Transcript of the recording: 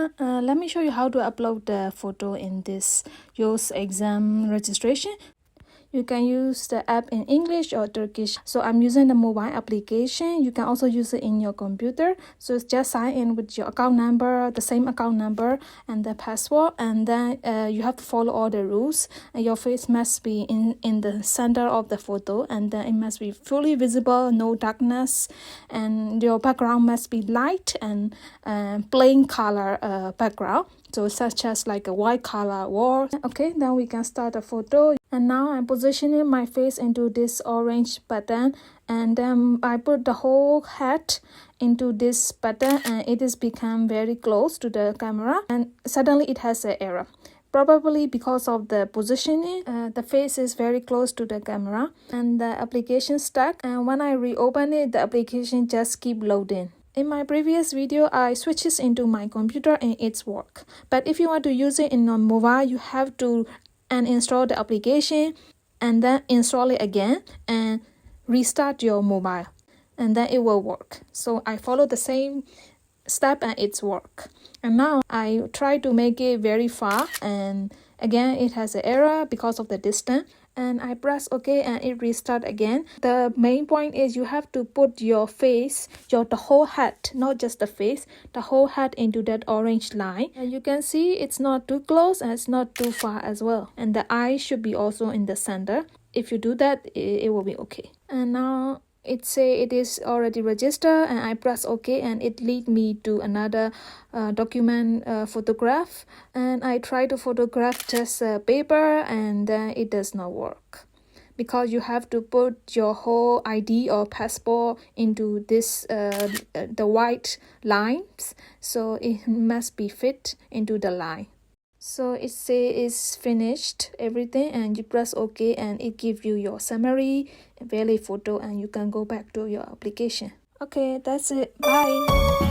everyone, let me show you how to upload the photo in this YOS exam registration. You can use the app in English or Turkish. So I'm using the mobile application. You can also use it in your computer. So it's just sign in with your account number, the same account number and the password. And then you have to follow all the rules. And your face must be in the center of the photo. And then it must be fully visible, no darkness. And your background must be light and plain color background. So such as like a white color wall. Okay, then we can start the photo. And now I'm positioning my face into this orange button, and then I put the whole head into this button, and it has become very close to the camera, and suddenly it has an error. Probably because of the positioning, the face is very close to the camera and the application stuck, and when I reopen it, the application just keep loading. In my previous video, I switched it into my computer and it's work. But if you want to use it in a mobile, you have to uninstall the application and then install it again and restart your mobile, and then it will work. So I follow the same step and it's work. And now I try to make it very far, and again it has an error because of the distance, and I press OK and it restart again. The main point is you have to put your face, the whole head, not just the face, the whole head into that orange line. And you can see it's not too close and it's not too far as well. And the eye should be also in the center. If you do that, it will be okay. And now it say it is already registered, and I press OK and it lead me to another document photograph, and I try to photograph just paper, and then it does not work because you have to put your whole ID or passport into this the white lines, so it must be fit into the line. So it say it's finished everything, and you press OK and it gives you your summary, valid photo, and you can go back to your application. Okay, that's it. Bye.